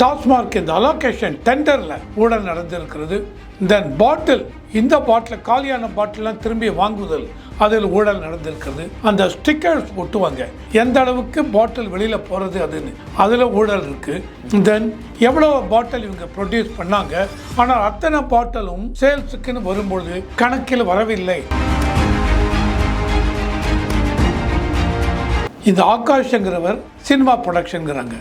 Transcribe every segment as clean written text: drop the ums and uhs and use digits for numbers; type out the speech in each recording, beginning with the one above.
டாஸ்மார்க் இந்த அலோகேஷன் டெண்டர்ல ஊழல் நடந்திருக்கிறது. தென் பாட்டில், இந்த பாட்டில் காலியான பாட்டிலாம் திரும்பி வாங்குதல், அதில் ஊழல் நடந்திருக்கிறது. அந்த ஸ்டிக்கர்ஸ் ஒட்டுவாங்க, எந்த அளவுக்கு பாட்டில் வெளியில போறது அதுன்னு, அதுல ஊழல் இருக்கு. தென் எவ்வளவு பாட்டில் இவங்க ப்ரொடியூஸ் பண்ணாங்க, ஆனால் அத்தனை பாட்டிலும் சேல்ஸுக்குன்னு வரும்பொழுது கணக்கில் வரவில்லை. இந்த ஆகாஷ்ங்கிறவர் சினிமா ப்ரொடக்ஷன்ங்கிறாங்க.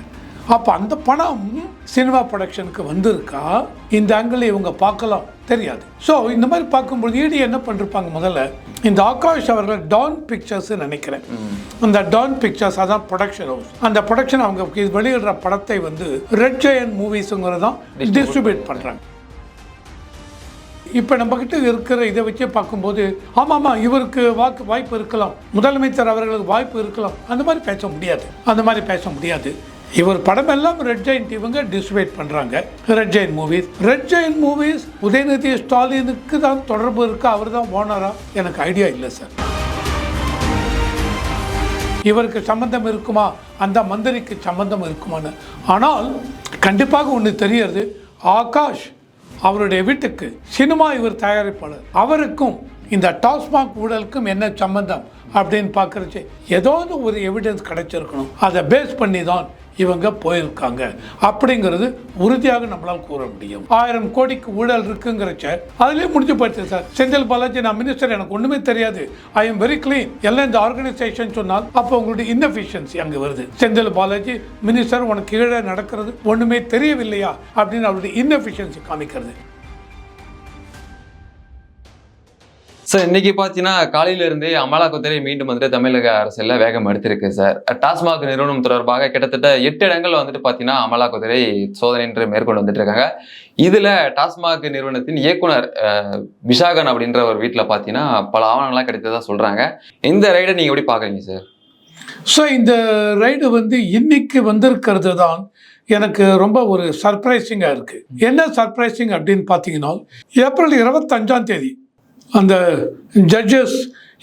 அப்போ அந்த பணம் சினிமா ப்ரொடக்ஷனுக்கு வந்திருக்கா, இந்த ஆங்கிள் இவங்க பார்க்கலாம் தெரியாது. ஸோ இந்த மாதிரி பார்க்கும்போது ஈடி என்ன பண்ணிருப்பாங்க, முதல்ல இந்த ஆகாஷ் அவர்கள் டான் பிக்சர்ஸ் நினைக்கிறேன், அந்த டான் பிக்சர்ஸ் அதான் ப்ரொடக்ஷன் ஹவுஸ். அந்த ப்ரொடக்ஷன் அவங்க வெளியிடுற படத்தை வந்து ரெட் ஜெயண்ட் மூவிஸுங்கிறதான் டிஸ்ட்ரிபியூட் பண்ணுறாங்க. இப்போ நம்மக்கிட்ட இருக்கிற இதை வச்சே பார்க்கும்போது ஆமாம்மா இவருக்கு வாய்ப்பு இருக்கலாம், முதலமைச்சர் அவர்களுக்கு வாய்ப்பு இருக்கலாம், அந்த மாதிரி பேச முடியாது. இவர் படம் எல்லாம் ரெட் ஜெயண்ட் இவங்க டிஸ்ட்ரிபியூட் பண்ணுறாங்க. ரெட் ஜெயண்ட் மூவிஸ் உதயநிதி ஸ்டாலினுக்கு தான் தொடர்பு இருக்கா, அவர் தான் ஓனரா, எனக்கு ஐடியா இல்லை சார். இவருக்கு சம்பந்தம் இருக்குமா, அந்த மந்திரிக்கு சம்பந்தம் இருக்குமான்னு. ஆனால் கண்டிப்பாக ஒன்று தெரியறது, ஆகாஷ் அவருடைய வீட்டுக்கு சினிமா இவர் தயாரிப்பாளர், அவருக்கும் இந்த டாஸ்மாக் ஊழலுக்கும் என்ன சம்பந்தம் அப்படின்னு பார்க்குறச்சு ஏதாவது ஒரு எவிடன்ஸ் கிடைச்சிருக்கணும். அதை பேஸ் பண்ணி தான் இவங்க போயிருக்காங்க அப்படிங்கிறது உறுதியாக நம்மளால் கூற முடியும். 1000 கோடிக்கு ஊழல் இருக்குங்கிறச்ச அதுலேயே முடிஞ்சு போயிடுச்சு சார். செந்தில் பாலாஜி, நான் மினிஸ்டர், எனக்கு ஒன்றுமே தெரியாது, ஐ எம் வெரி கிளீன், எல்லாம் இந்த ஆர்கனைசேஷன் சொன்னால் அப்போ உங்களுடைய இன்னெஃபிஷியன்சி அங்கே வருது. செந்தில் பாலாஜி மினிஸ்டர், உனக்கு கீழே நடக்கிறது ஒன்றுமே தெரியவில்லையா அப்படின்னு அவருடைய இன்னெஃபிஷியன்சி காமிக்கிறது. சார், இன்னைக்கு பார்த்தீங்கன்னா காலையிலிருந்தே அமலாக்கத்துறை மீண்டும் வந்துட்டு தமிழக அரசியலில் வேகம் எடுத்திருக்கு சார். டாஸ்மாக் நிறுவனம் தொடர்பாக கிட்டத்தட்ட 8 இடங்கள்ல வந்துட்டு பார்த்தீங்கன்னா அமலாக்கத்துறை சோதனை மேற்கொண்டு வந்துட்டு இருக்காங்க. இதுல டாஸ்மாக் நிறுவனத்தின் இயக்குனர் விஷாகன் அப்படின்ற ஒரு வீட்டில் பார்த்தீங்கன்னா பல ஆவணங்கள்லாம் கிடைத்ததா சொல்றாங்க. இந்த ரைடை நீங்க எப்படி பாக்குறீங்க சார்? ஸோ இந்த ரைடு வந்து இன்னைக்கு வந்திருக்கிறது தான் எனக்கு ரொம்ப ஒரு சர்ப்ரைசிங்காக இருக்குது. என்ன சர்ப்ரைசிங் அப்படின்னு பார்த்தீங்கன்னா, ஏப்ரல் 25 அந்த judges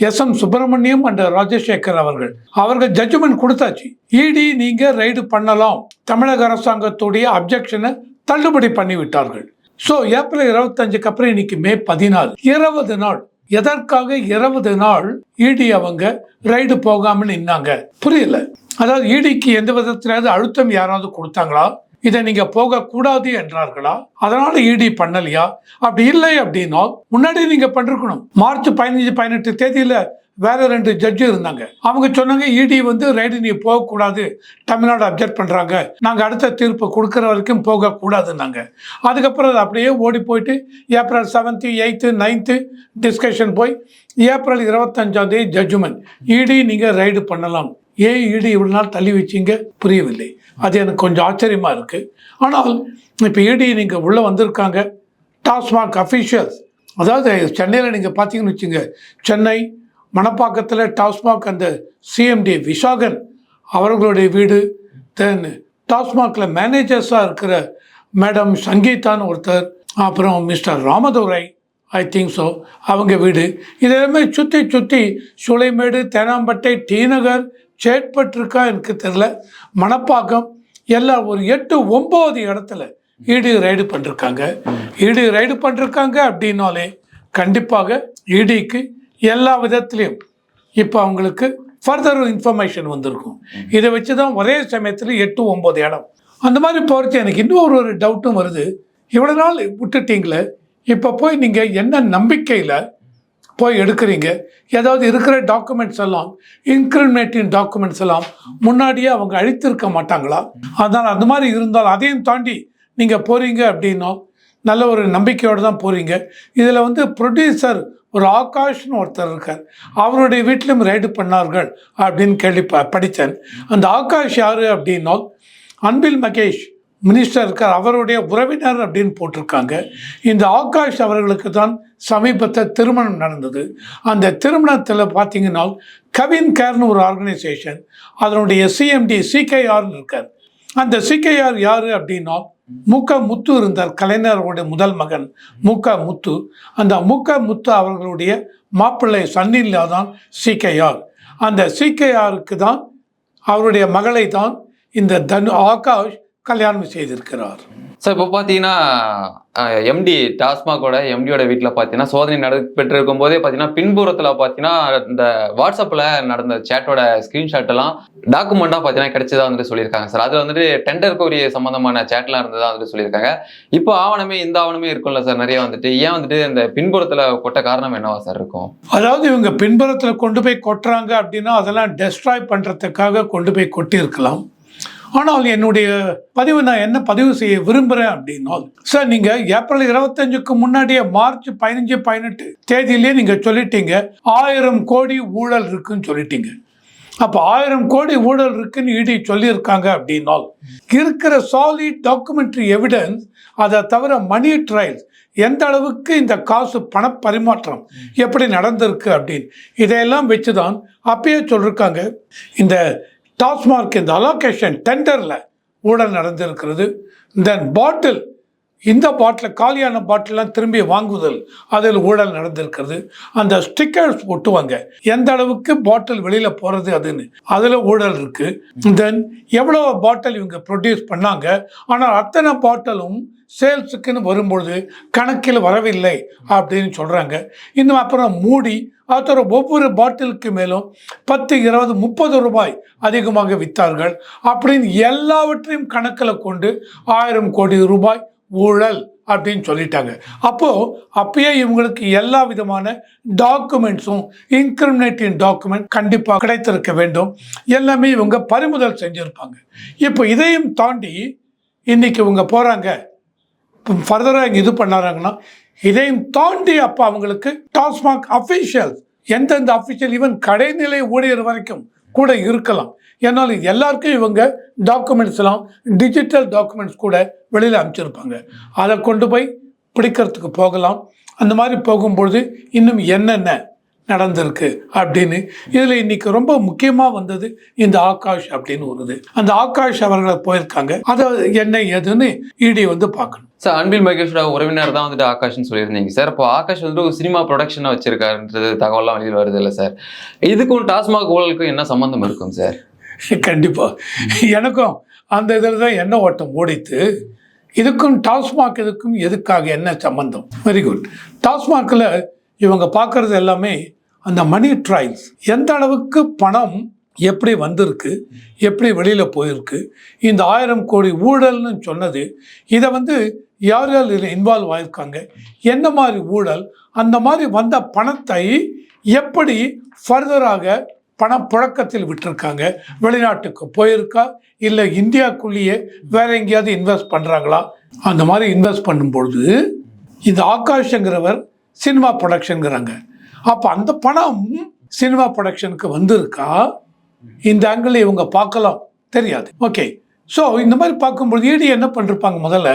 SM Subramaniam and Rajasekar அவர்கள் ஜட்ஜ்மெண்ட் கொடுத்தாச்சு. இடி நீங்க ரைடு பண்ணலாம், தமிழக அரசாங்கத்துடைய அப்ஜெக்ஷனை தள்ளுபடி பண்ணிவிட்டார்கள். ஸோ ஏப்ரல் 25க்கு அப்புறம் இன்னைக்கு மே 14, 20 நாள். எதற்காக 20 நாள் இடி அவங்க ரைடு போகாமல் நின்னாங்க புரியல. அதாவது இடிக்கு எந்த விதத்திலாவது அழுத்தம் யாராவது கொடுத்தாங்களா, இதை நீங்க போகக்கூடாது என்றார்களா, அதனால இடி பண்ணலையா? அப்படி இல்லை அப்படின்னா முன்னாடி நீங்க பண்ணிருக்கணும். மார்ச் 15-18 தேதியில வேற 2 ஜட்ஜு இருந்தாங்க, அவங்க சொன்னாங்க இடி வந்து ரைடு நீ போகக்கூடாது, தமிழ்நாடு அப்ஜெக்ட் பண்றாங்க, நாங்க அடுத்த தீர்ப்பு கொடுக்குற வரைக்கும் போகக்கூடாதுன்னாங்க. அதுக்கப்புறம் அது அப்படியே ஓடி போயிட்டு April 7th 8th 9th discussion போய் ஏப்ரல் 25 ஜட்ஜ்மெண்ட், இடி நீங்க ரைடு பண்ணலாம். ஏன் இடி இவ்வளவு நாள் தள்ளி வச்சிங்க புரியவில்லை. அது எனக்கு கொஞ்சம் ஆச்சரியமா இருக்கு. ஆனால் இப்போ இடி நீங்க உள்ள வந்திருக்காங்க. டாஸ்மாக் அஃபீஷியல்ஸ், அதாவது சென்னையில் நீங்க பார்த்தீங்கன்னு வச்சுங்க, சென்னை மணப்பாக்கத்தில் டாஸ்மாக் அந்த CMD விஷாகன் அவர்களுடைய வீடு, தென் டாஸ்மாக்ல மேனேஜர்ஸாக இருக்கிற மேடம் சங்கீதான்னு ஒருத்தர், அப்புறம் mister Ramadurai I think so அவங்க வீடு, இதெல்லாமே சுற்றி சூளைமேடு, தேனாம்பட்டை, டி நகர், சேட்பட் இருக்கா எனக்கு தெரியல, மணப்பாக்கம், எல்லாம் ஒரு 8-9 இடத்துல இடி ரைடு பண்ணிருக்காங்க அப்படின்னாலே கண்டிப்பாக இடிக்கு எல்லா விதத்திலையும் இப்போ அவங்களுக்கு ஃபர்தர் இன்ஃபர்மேஷன் வந்திருக்கும். இதை வச்சு தான் ஒரே சமயத்தில் 8-9 இடம் அந்த மாதிரி போகிறது. எனக்கு இன்னும் ஒரு டவுட்டும் வருது, இவ்வளோ நாள் விட்டுட்டீங்களே, இப்போ போய் நீங்கள் என்ன நம்பிக்கையில் போய் எடுக்கிறீங்க? ஏதாவது இருக்கிற டாக்குமெண்ட்ஸ் எல்லாம், இன்கிரிமினேட்டிங் டாக்குமெண்ட்ஸ் எல்லாம் முன்னாடியே அவங்க அழித்திருக்க மாட்டாங்களா? அதனால் அந்த மாதிரி இருந்தால் அதையும் தாண்டி நீங்கள் போகிறீங்க அப்படின்னா நல்ல ஒரு நம்பிக்கையோடு தான் போகிறீங்க. இதில் வந்து ப்ரொடியூசர் ஒரு ஆகாஷ்னு ஒருத்தர் இருக்கார், அவருடைய வீட்டிலும் ரைடு பண்ணார்கள் அப்படின்னு படித்தேன். அந்த ஆகாஷ் யார் அப்படின்னா அன்பில் மகேஷ் மினிஸ்டர் இருக்கார், அவருடைய உறவினர் அப்படின்னு போட்டிருக்காங்க. இந்த ஆகாஷ் அவர்களுக்கு தான் சமீபத்தில் திருமணம் நடந்தது. அந்த திருமணத்தில் பார்த்தீங்கன்னா கவின் கேர்னு ஒரு ஆர்கனைசேஷன், அதனுடைய CMD CKRன்னு இருக்கார். அந்த CKR யாரு அப்படின்னா முத்து இருந்தார், கலைஞருடைய முதல் மகன் முத்து. அந்த முத்து அவர்களுடைய மாப்பிள்ளை சன்னில்லா தான் CKR. அந்த CKRக்கு தான் அவருடைய மகளை தான் இந்த ஆகாஷ் கல்யாணம் செய்திருக்கிறார். சார் இப்போ பார்த்தீங்கன்னா எம்டி டாஸ்மாகோட எம்டியோட வீட்டில் பார்த்தீங்கன்னா சோதனை நடைபெற்று இருக்கும் போதே பார்த்தீங்கன்னா பின்புறத்தில் பார்த்தீங்கன்னா இந்த வாட்ஸ்அப்பில் நடந்த சேட்டோட ஸ்க்ரீன்ஷாட் எல்லாம் டாக்குமெண்ட்டாக பார்த்தீங்கன்னா கிடைச்சதா வந்துட்டு சொல்லியிருக்காங்க சார். அது வந்துட்டு டெண்டருக்கு உரிய சம்பந்தமான சேட்லாம் இருந்ததா வந்துட்டு சொல்லியிருக்காங்க. இப்போ ஆவணமே இந்த ஆவணமே இருக்கும்ல சார் நிறைய வந்துட்டு, ஏன் வந்துட்டு இந்த பின்புறத்தில் கொட்ட காரணம் என்னவா சார் இருக்கும்? அதாவது இவங்க பின்புறத்தில் கொண்டு போய் கொட்டுறாங்க அப்படின்னா அதெல்லாம் டெஸ்ட்ராய் பண்ணுறதுக்காக கொண்டு போய் கொட்டியிருக்கலாம். ஆனால் என்னுடைய பதிவு நான் என்ன பதிவு செய்ய விரும்புகிறேன் அப்படின்னா, சார் நீங்கள் ஏப்ரல் 25க்கு முன்னாடியே மார்ச் 15, 18 தேதியிலே நீங்கள் சொல்லிட்டீங்க 1000 கோடி ஊழல் இருக்குன்னு சொல்லிட்டீங்க. அப்போ 1000 கோடி ஊழல் இருக்குன்னு இடி சொல்லியிருக்காங்க அப்படின்னா இருக்கிற சாலிட் டாக்குமெண்ட்ரி எவிடன்ஸ், அதை தவிர மணி ட்ரையல்ஸ், எந்த அளவுக்கு இந்த காசு பண பரிமாற்றம் எப்படி நடந்திருக்கு அப்படின்னு இதையெல்லாம் வச்சு தான் அப்பயே சொல்லியிருக்காங்க இந்த டாஸ்மார்க் இந்த அலோகேஷன் டெண்டரில் ஊழல் நடந்திருக்கிறது. தென் பாட்டில், இந்த பாட்டில் காலியான பாட்டிலாம் திரும்பி வாங்குதல், அதில் ஊழல் நடந்திருக்கிறது. அந்த ஸ்டிக்கர்ஸ் ஒட்டுவாங்க எந்த அளவுக்கு பாட்டில் வெளியில் போகிறது அதுன்னு, அதில் ஊழல் இருக்குது. தென் எவ்வளோ பாட்டில் இவங்க ப்ரொடியூஸ் பண்ணாங்க, ஆனால் அத்தனை பாட்டிலும் சேல்ஸுக்குன்னு வரும்பொழுது கணக்கில் வரவில்லை அப்படின்னு சொல்கிறாங்க. இன்னும் அப்புறம் மூடி அப்புறம் ஒவ்வொரு பாட்டிலுக்கு மேலும் 10, 20, 30 ரூபாய் அதிகமாக விற்றார்கள் அப்படின்னு எல்லாவற்றையும் கணக்கில் கொண்டு 1000 கோடி ரூபாய் ஊழல் அப்படின்னு சொல்லிட்டாங்க. அப்பயே இவங்களுக்கு எல்லா விதமான டாக்குமெண்ட்ஸும் இன்கிரிமினேட்டிங் டாக்குமெண்ட் கண்டிப்பாக கிடைத்திருக்க வேண்டும். எல்லாமே இவங்க பறிமுதல் செஞ்சுருப்பாங்க. இப்போ இதையும் தாண்டி இன்னைக்கு இவங்க போகிறாங்க ஃபர்தராக இங்கே இது பண்ணாங்கன்னா, இதையும் தாண்டி அப்போ அவங்களுக்கு டாஸ்மாக் அஃபீஷியல்ஸ், எந்தெந்த அஃபீஷியல் ஈவன் கடைநிலை ஊழியர் வரைக்கும் கூட இருக்கலாம். ஏன்னால் எல்லாருக்கும் இவங்க டாக்குமெண்ட்ஸ் எல்லாம் டிஜிட்டல் டாக்குமெண்ட்ஸ் கூட வெளியில் அனுப்பிச்சிருப்பாங்க. அதை கொண்டு போய் பிடிக்கிறதுக்கு போகலாம். அந்த மாதிரி போகும்பொழுது இன்னும் என்னென்ன நடந்திருக்கு அப்படின்னு இதில் இன்னைக்கு ரொம்ப முக்கியமாக வந்தது இந்த ஆகாஷ் அப்படின்னு வருது. அந்த ஆகாஷ் அவர்களை போயிருக்காங்க, அதை என்ன ஏதுன்னு இடி வந்து பார்க்கணும். சார் அன்பில் மகேஷோட உறவினர் தான் வந்துட்டு ஆகாஷ்னு சொல்லியிருந்தீங்க சார். இப்போ ஆகாஷ் வந்துட்டு ஒரு சினிமா ப்ரொடக்ஷனை வச்சிருக்காருன்றது தகவலாம் வெளியில் வருது இல்லை சார்? இதுக்கும் டாஸ்மாக் ஊழலுக்கும் என்ன சம்பந்தம் இருக்கும் சார்? கண்டிப்பாக எனக்கும் அந்த இதில் தான் என்ன ஓட்டம் ஓடித்து. இதுக்கும் டாஸ்மாக் இதுக்கும் எதுக்காக என்ன சம்பந்தம்? Very good. டாஸ்மாகில் இவங்க பார்க்குறது எல்லாமே அந்த மணி ட்ரையல்ஸ், எந்த அளவுக்கு பணம் எப்படி வந்திருக்கு, எப்படி வெளியில் போயிருக்கு, இந்த 1000 கோடி ஊழல்னு சொன்னது, இதை வந்து யார் யார் இதில் இன்வால்வ் ஆகியிருக்காங்க, என்ன மாதிரி ஊழல், அந்த மாதிரி வந்த பணத்தை எப்படி ஃபர்தராக பணப்புழக்கத்தில் விட்டுருக்காங்க, வெளிநாட்டுக்கு போயிருக்கா இல்லை இந்தியாவுக்குள்ளேயே வேற எங்கேயாவது இன்வெஸ்ட் பண்ணுறாங்களா, அந்த மாதிரி இன்வெஸ்ட் பண்ணும்பொழுது இந்த ஆகாஷ்ங்கிறவர் சினிமா ப்ரொடக்ஷனுங்கிறாங்க. அப்போ அந்த பணம் சினிமா ப்ரொடக்ஷனுக்கு வந்திருக்கா, இந்த ஆங்கிள் இவங்க பார்க்கலாம் தெரியாது. ஓகே, ஸோ இந்த மாதிரி பார்க்கும்போது ஈடி என்ன பண்ணிருப்பாங்க, முதல்ல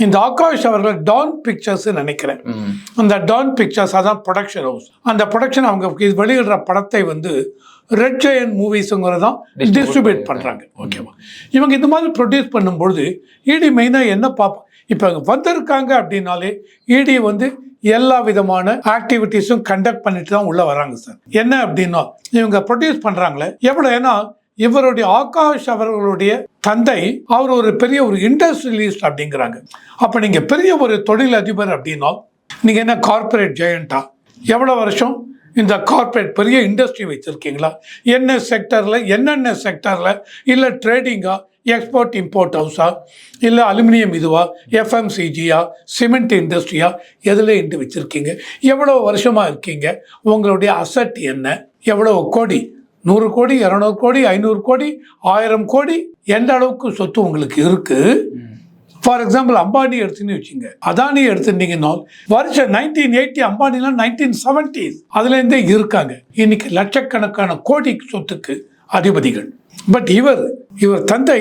இந்த ஆகாஷ் அவர்கள் டான் பிக்சர்ஸ் நினைக்கிறேன், அந்த டான் பிக்சர்ஸ் அதான் ப்ரொடக்ஷன் ஹவுஸ். அந்த ப்ரொடக்ஷன் அவங்க வெளியிடுற படத்தை வந்து ரெட் ஜெயண்ட் மூவிஸுங்கிறதான் டிஸ்ட்ரிபியூட் பண்ணுறாங்க. ஓகேவா? இவங்க இந்த மாதிரி ப்ரொடியூஸ் பண்ணும்பொழுது இடி மெயினாக என்ன பார்ப்போம், இப்போ வந்திருக்காங்க அப்படின்னாலே இடி வந்து எல்லா விதமான ஆக்டிவிட்டீஸும் கண்டக்ட் பண்ணிட்டு தான் உள்ள வராங்க சார். என்ன அப்படின்னா இவங்க ப்ரொடியூஸ் பண்றாங்களே எவ்வளோ, ஏன்னா இவருடைய ஆகாஷ் அவர்களுடைய தந்தை அவர் ஒரு பெரிய ஒரு இண்டஸ்ட்ரியலிஸ்ட் அப்படிங்கிறாங்க. அப்போ நீங்கள் பெரிய ஒரு தொழில் அதிபர் அப்படின்னா நீங்கள் என்ன கார்பரேட் ஜெயண்டா, எவ்வளோ வருஷம் இந்த கார்பரேட் பெரிய இண்டஸ்ட்ரி வச்சுருக்கீங்களா, என்ன செக்டரில், என்னென்ன செக்டரில், இல்லை ட்ரேடிங்கா, எக்ஸ்போர்ட் இம்போர்ட் ஹவுஸா, இல்லை அலுமினியம் இதுவா, எஃப்எம்சிஜியா, சிமெண்ட் இண்டஸ்ட்ரியா, எதில் இன்று வச்சுருக்கீங்க, எவ்வளோ வருஷமாக இருக்கீங்க, உங்களுடைய அசட் என்ன, எவ்வளோ கோடி, 100 கோடி, 200 கோடி, 500 கோடி, 1000 கோடி, எந்த அளவுக்கு சொத்து உங்களுக்கு இருக்குது. ஃபார் எக்ஸாம்பிள் அம்பானி எடுத்துன்னு வச்சுங்க, அதானி எடுத்துட்டீங்கன்னா வருஷம் 1980 அம்பானிலாம் 1970s அதுலேருந்தே இருக்காங்க. இன்னைக்கு லட்சக்கணக்கான கோடி சொத்துக்கு அதிபதிகள். பட் இவர் தந்தை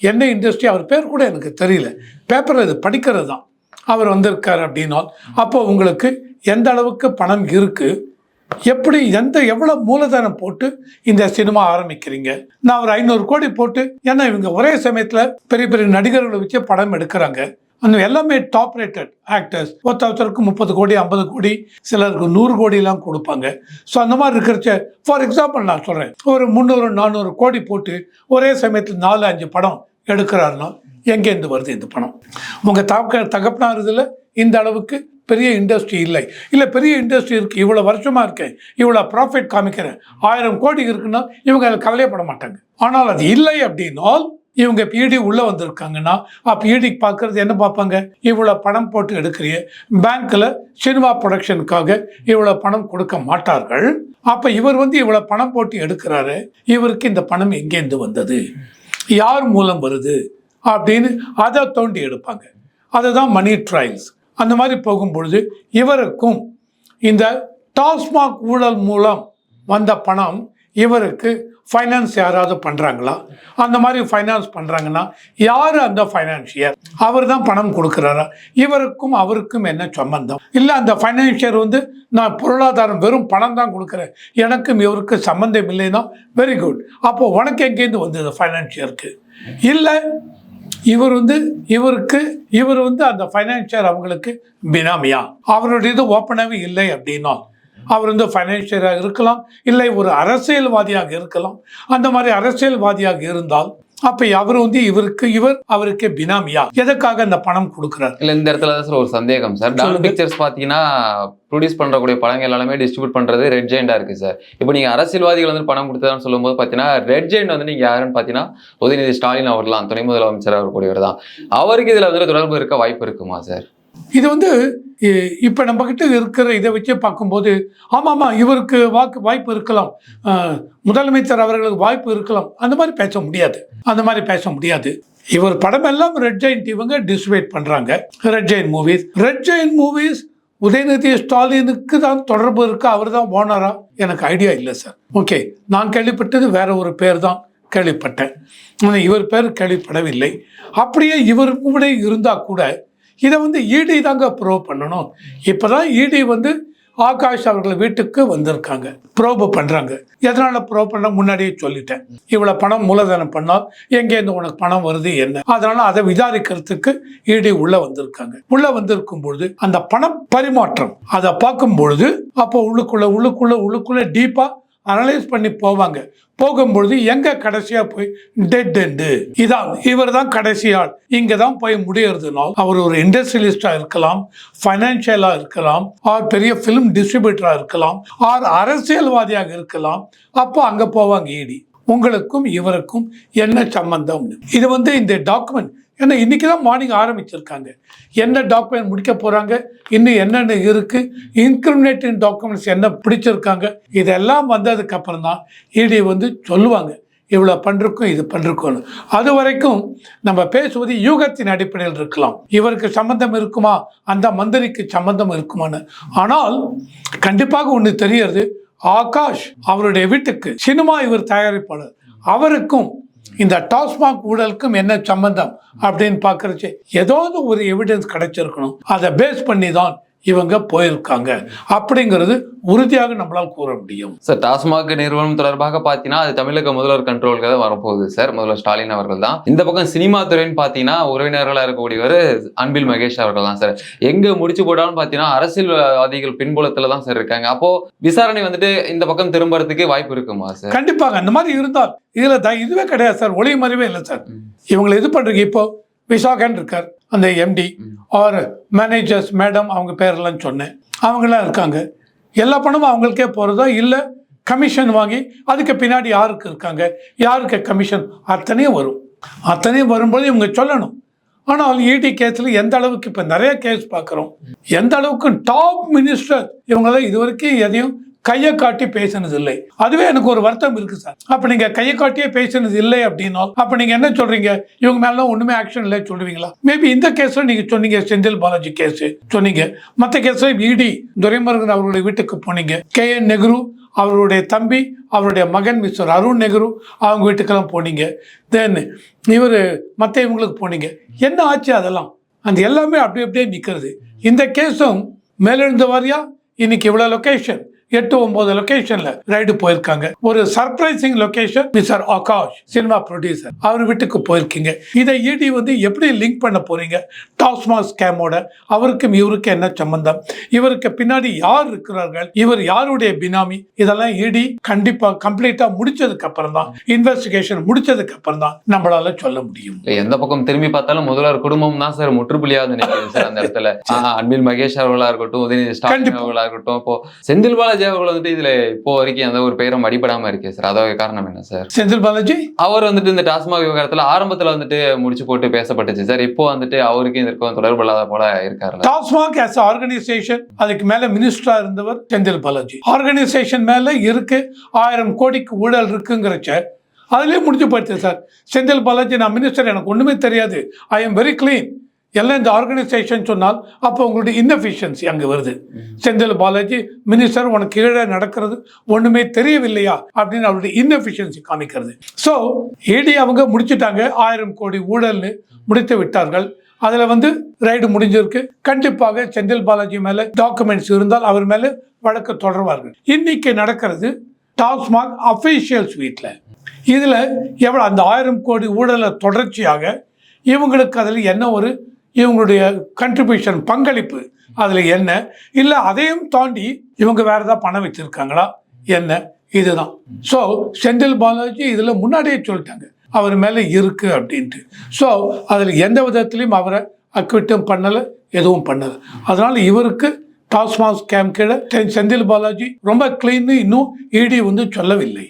என்ன இண்டஸ்ட்ரி, அவர் பேர் கூட எனக்கு தெரியல, பேப்பரில் இது படிக்கிறது தான், அவர் வந்திருக்கார் அப்படின்னா அப்போ உங்களுக்கு எந்த அளவுக்கு பணம் இருக்குது, எப்படி எவ்வளோ மூலதனம் போட்டு இந்த சினிமா ஆரம்பிக்கிறீங்க. நான் ஒரு 500 கோடி போட்டு, ஏன்னா இவங்க ஒரே சமயத்தில் பெரிய பெரிய நடிகர்களை வச்சு படம் எடுக்கிறாங்க, அந்த எல்லாமே டாப் ரேட்டட் ஆக்டர்ஸ், ஒருத்தருக்கு 30 கோடி 50 கோடி, சிலருக்கு 100 கோடிலாம் கொடுப்பாங்க. ஸோ அந்த மாதிரி இருக்கிறச்ச ஃபார் எக்ஸாம்பிள் நான் சொல்கிறேன், ஒரு 300-400 கோடி போட்டு ஒரே சமயத்தில் 4-5 படம் எடுக்கிறாருன்னா எங்கேருந்து வருது இந்த பணம்? உங்கள் தகப்பனார் இதில் இந்த அளவுக்கு பெரிய இண்டஸ்ட்ரி இல்லை பெரிய இண்டஸ்ட்ரி இருக்குது, இவ்வளோ வருஷமாக இருக்கேன், இவ்வளோ ப்ராஃபிட் காமிக்கிறேன், 1000 கோடி இருக்குன்னா இவங்க அதில் கவலையப்பட மாட்டாங்க. ஆனால் அது இல்லை அப்படின்னால் இவங்க இடி உள்ளே வந்திருக்காங்கன்னா அப்போ இடிக்கு பார்க்குறது என்ன பார்ப்பாங்க? இவ்வளோ பணம் போட்டு எடுக்கிறிய பேங்க்கில் சினிமா ப்ரொடக்ஷனுக்காக இவ்வளோ பணம் கொடுக்க மாட்டார்கள். அப்போ இவர் இவ்வளோ பணம் போட்டு எடுக்கிறாரு, இவருக்கு இந்த பணம் எங்கேருந்து வந்தது, யார் மூலம் வருது அப்படின்னு அதை தோண்டி எடுப்பாங்க. அதுதான் மணி ட்ரையல்ஸ். அந்த மாதிரி போகும்பொழுது இவருக்கும் இந்த டாஸ்மாக் ஊழல் மூலம் வந்த பணம் இவருக்கு ஃபைனான்ஸ் யாராவது பண்ணுறாங்களா? அந்த மாதிரி ஃபைனான்ஸ் பண்ணுறாங்கன்னா யார் அந்த ஃபைனான்சியர்? அவர் தான் பணம் கொடுக்குறாரா? இவருக்கும் அவருக்கும் என்ன சம்பந்தம்? இல்லை அந்த ஃபைனான்சியர் நான் பொருளாதாரம் வெறும் பணம் தான் கொடுக்குறேன், எனக்கும் இவருக்கு சம்மந்தம் இல்லைன்னா வெரி குட், அப்போது உனக்கு எங்கேருந்து வந்தது ஃபைனான்சியருக்கு? இல்லை இவர் இவர் அந்த ஃபைனான்சியர் அவங்களுக்கு பினாமியா? அவருடைய இது ஓப்பனாகவே இல்லை அப்படின்னா அவர் ஃபைனான்சியராக இருக்கலாம், இல்லை ஒரு அரசியல்வாதியாக இருக்கலாம். அந்த மாதிரி அரசியல்வாதியாக இருந்தால் அப்ப அவர் அவருக்கு பினாமியா? எதற்காக இந்த பணம் கொடுக்கிறார்? இல்ல இந்த இடத்துல தான் சார் ஒரு சந்தேகம் சார். டான் பிக்சர்ஸ் பாத்தீங்கன்னா ப்ரொடியூஸ் பண்றக்கூடிய படங்கள் எல்லாமே டிஸ்ட்ரிபியூட் பண்றது ரெட் ஜெயண்டா இருக்கு சார். இப்போ நீங்க அரசியல்வாதிகள் பணம் கொடுத்ததான்னு சொல்லும்போது பாத்தீங்கன்னா ரெட் ஜெயண்ட் நீங்க யாருன்னு பாத்தீங்கன்னா உதயநிதி ஸ்டாலின் அவர்லாம் துணை முதலமைச்சர் அவர்களுடையவர் தான். அவருக்கு இதுல தொடர்பு இருக்க வாய்ப்பு இருக்குமா சார்? இது இப்போ நம்மக்கிட்ட இருக்கிற இதை வச்சு பார்க்கும்போது ஆமாம் இவருக்கு வாய்ப்பு இருக்கலாம், முதலமைச்சர் அவர்களுக்கு வாய்ப்பு இருக்கலாம், அந்த மாதிரி பேச முடியாது. இவர் படம் எல்லாம் ரெட் ஜெயண்ட் இவங்க டிஸ்ட்ரிபியூட் பண்ணுறாங்க. ரெட் ஜெயண்ட் மூவிஸ் உதயநிதி ஸ்டாலினுக்கு தான் தொடர்பு இருக்கு, அவர் தான் ஓனரா? எனக்கு ஐடியா இல்லை சார். ஓகே, நான் கேள்விப்பட்டது வேற ஒரு பேர் தான் கேள்விப்பட்டேன், இவர் பேர் கேள்விப்படவில்லை. அப்படியே இவர் கூட இருந்தால் கூட இதை இடி தாங்க ப்ரோவ் பண்ணணும். இப்போதான் இடி ஆகாஷ் அவர்கள் வீட்டுக்கு வந்திருக்காங்க, ப்ரோபு பண்ணுறாங்க. எதனால் ப்ரோவ் பண்ண முன்னாடியே சொல்லிட்டேன், இவ்வளோ பணம் மூலதனம் பண்ணால் எங்கேருந்து உனக்கு பணம் வருது என்ன, அதனால் அதை விசாரிக்கிறதுக்கு இடி உள்ளே வந்திருக்காங்க. உள்ளே வந்திருக்கும் பொழுது அந்த பணம் பரிமாற்றம் அதை பார்க்கும் பொழுது அப்போ உள்ளுக்குள்ள டீப்பாக அனலைஸ் பண்ணி போகும்பொழுது எங்க கடைசியா போய் டெட் எண்டு இவர் தான் கடைசி ஆள், இங்க தான் போய் முடியறதுனால் அவர் ஒரு இண்டஸ்ட்ரியலிஸ்டா இருக்கலாம், ஃபைனான்சியலா இருக்கலாம், ஆர் பெரிய பிலிம் டிஸ்ட்ரிபியூட்டரா இருக்கலாம், ஆர் அரசியல்வாதியாக இருக்கலாம். அப்போ அங்க போவாங்க இடி. உங்களுக்கும் இவருக்கும் என்ன சம்பந்தம்? இது இந்த டாக்குமெண்ட் ஏன்னா இன்னைக்கு தான் மார்னிங் ஆரம்பிச்சிருக்காங்க. என்ன டாக்குமெண்ட் முடிக்க போறாங்க, இன்னும் என்னென்ன இருக்கு, இன்கிரிமினேட்டிங் டாக்குமெண்ட்ஸ் என்ன பிடிச்சிருக்காங்க, இதெல்லாம் வந்ததுக்கு அப்புறம் தான் இடி சொல்லுவாங்க இவ்வளோ பண்ணிருக்கோம் இது பண்ணிருக்கோம். அது வரைக்கும் நம்ம பேசுவது யூகத்தின் அடிப்படையில் இருக்கலாம். இவருக்கு சம்பந்தம் இருக்குமா, அந்த மந்திரிக்கு சம்பந்தம் இருக்குமான்னு. ஆனால் கண்டிப்பாக ஒன்று தெரியறது, ஆகாஷ் அவருடைய வீட்டுக்கு சினிமா இவர் தயாரிப்பாளர், அவருக்கும் இந்த டாஸ்மாக் ஊழலுக்கும் என்ன சம்பந்தம் அப்படின்னு பார்க்கறச்சு ஏதாவது ஒரு எவிடன்ஸ் கிடைச்சிருக்கணும். அதை பேஸ் பண்ணி தான் இவங்க போயிருக்காங்க அப்படிங்கிறது உறுதியாக நம்மளால் கூற முடியும். சார், டாஸ்மாக் நிறுவனம் தொடர்பாக பார்த்தீங்கன்னா அது தமிழக முதல்வர் கண்ட்ரோலுக்கு தான் வரப்போகுது சார். முதல்வர் ஸ்டாலின் அவர்கள் தான். இந்த பக்கம் சினிமா துறைன்னு பார்த்தீங்கன்னா உறவினர்களாக இருக்கக்கூடியவர் அன்பில் மகேஷ் அவர்கள் தான் சார். எங்க முடிச்சு போட்டாலும் பார்த்தீங்கன்னா அரசியல்வாதிகள் பின்புலத்துல தான் சார் இருக்காங்க. அப்போ விசாரணை இந்த பக்கம் திரும்புறதுக்கு வாய்ப்பு இருக்குமா சார்? கண்டிப்பாக அந்த மாதிரி இருந்தால் இதுல இதுவே கிடையாது சார், ஒளி மறைவே இல்லை சார். இவங்களை இது பண்றீங்க. இப்போ விசாகன் இருக்கார், அந்த எம்டி ஆர் மேனேஜர்ஸ் மேடம், அவங்க பேரெல்லாம் சொன்னேன், அவங்களாம் இருக்காங்க. எல்லா பணமும் அவங்களுக்கே போகிறதா இல்லை கமிஷன் வாங்கி அதுக்கு பின்னாடி யாருக்கு இருக்காங்க, யாருக்கு கமிஷன், அத்தனையும் வரும்போது இவங்க சொல்லணும். ஆனால் இடி கேஸில் எந்த அளவுக்கு இப்போ நிறைய கேஸ் பார்க்குறோம், எந்த அளவுக்கு டாப் மினிஸ்டர் இவங்களாம் இது வரைக்கும் எதையும் கையை காட்டி பேசினது இல்லை. அதுவே எனக்கு ஒரு வருத்தம் இருக்கு சார். அப்ப நீங்க கையை காட்டியே பேசினது இல்லை அப்படின்னா அப்ப நீங்க என்ன சொல்றீங்க, இவங்க மேல ஒண்ணுமே ஆக்ஷன் இல்லை சொல்லுவீங்களா? மேபி இந்த கேஸ்ல நீங்க சொன்னீங்க, செந்தில் பாலாஜி கேஸ் சொன்னீங்க, மற்ற கேஸ்ல இடி துரைமுருகன் அவருடைய வீட்டுக்கு போனீங்க, KN நெஹ்ரு அவருடைய தம்பி அவருடைய மகன் மிஸ்டர் அருண் நெஹ்ரு அவங்க வீட்டுக்கெல்லாம் போனீங்க, தென் இவர் மற்ற இவங்களுக்கு போனீங்க. என்ன ஆச்சு? அதெல்லாம் அந்த எல்லாமே அப்படியே நிற்கிறது. இந்த கேஸும் மேலெழுந்த வாரியா இன்னைக்கு இவ்வளோ லொக்கேஷன், 8-9 லொகேஷன்ல ரைடு போயிருக்காங்க. ஒரு surprising location mister Akash cinema producer, அவர் வீட்டுக்கு போயிருக்கீங்க. இதை இடி வந்து எப்படி லிங்க் பண்ண போறீங்க டாஸ்மாக் ஸ்கேமோட? அவருக்கும் இவருக்கு என்ன சம்பந்தம்? இவருக்கு பின்னாடி யார் இருக்கிறார்கள்? இவர் யாருடைய பினாமி? இதெல்லாம் இடி கண்டிப்பா கம்ப்ளீட்டா முடிச்சதுக்கு அப்புறம் தான், இன்வெஸ்டிகேஷன் முடிச்சதுக்கு அப்புறம் தான் நம்மளால சொல்ல முடியும். எந்த பக்கம் திரும்பி பார்த்தாலும் முதல்வர் குடும்பம் தான் சார் முற்றுப்புள்ளியாவது நிற்குது சார் அந்த இடத்துல. அன்பில் மகேஷ் அவர்களா இருக்கட்டும், உதயநிதி ஸ்டாலின் அவர்களா இருக்கட்டும், இப்போ செந்தில் பாலாஜி அவர்கள் வந்துட்டு இதுல இப்போ வரைக்கும் எந்த ஒரு பெயரும் அடிபடாம இருக்கே சார். அதோட காரணம் என்ன சார்? செந்தில் பாலாஜி அவர் வந்துட்டு இந்த டாஸ்மாக் விவகாரத்துல ஆரம்பத்துல வந்துட்டு முடிச்சு போட்டு பேசப்பட்டுச்சு சார். இப்போ வந்துட்டு அவருக்கு இதற்கும் தொடர்பு இல்லாத போல இருக்காரு. டாஸ்மாக் as ஆர்கனைசேஷன், அதுக்கு மேல மினிஸ்டரா இருந்தவர் செந்தில் பாலாஜி. ஆர்கனைசேஷன் மேல இருக்கு 1000 கோடிக்கு ஊழல் இருக்குங்கிறச்ச அதுலயே முடிஞ்சு போயிடுச்சு சார். செந்தில் பாலாஜி நான் மினிஸ்டர், எனக்கு ஒண்ணுமே தெரியாது, ஐ எம் வெரி கிளீன், எல்லாம் இந்த ஆர்கனைசேஷன் சொன்னால் அப்போ உங்களுடைய இன்னெஃபிஷியன்சி அங்கே வருது. செந்தில் பாலாஜி மினிஸ்டர், உனக்கு கீழே நடக்கிறது ஒன்றுமே தெரியவில்லையா அப்படின்னு அவருடைய இன்னெஃபிஷியன்சி காமிக்கிறது. ஸோ இடி அவங்க முடிச்சுட்டாங்க, 1000 கோடி ஊழல்னு முடித்து விட்டார்கள். அதில் வந்து ரைடு முடிஞ்சிருக்கு. கண்டிப்பாக செந்தில் பாலாஜி மேலே டாக்குமெண்ட்ஸ் இருந்தால் அவர் மேலே வழக்கு தொடர்வார்கள். இன்னைக்கு நடக்கிறது டாஸ்மாக் அஃபீஷியல்ஸ் வீட்டில். இதில் எவ்வளோ அந்த 1000 கோடி ஊழலை தொடர்ச்சியாக இவங்களுக்கு அதில் என்ன ஒரு இவங்களுடைய கண்ட்ரிபியூஷன் பங்களிப்பு அதில் என்ன இல்லை, அதையும் தாண்டி இவங்க வேற ஏதாவது பணம் வச்சிருக்காங்களா என்ன, இதுதான். ஸோ செந்தில் பாலாஜி இதில் முன்னாடியே சொல்லிட்டாங்க அவர் மேலே இருக்கு அப்படின்ட்டு. ஸோ அதில் எந்த விதத்திலையும் அவரை அக்விட்டும் பண்ணலை, எதுவும் பண்ணலை. அதனால இவருக்கு டாஸ்மாக் ஸ்கேம் கீழே செந்தில் பாலாஜி ரொம்ப கிளீன்னு இன்னும் இடி வந்து சொல்லவில்லை.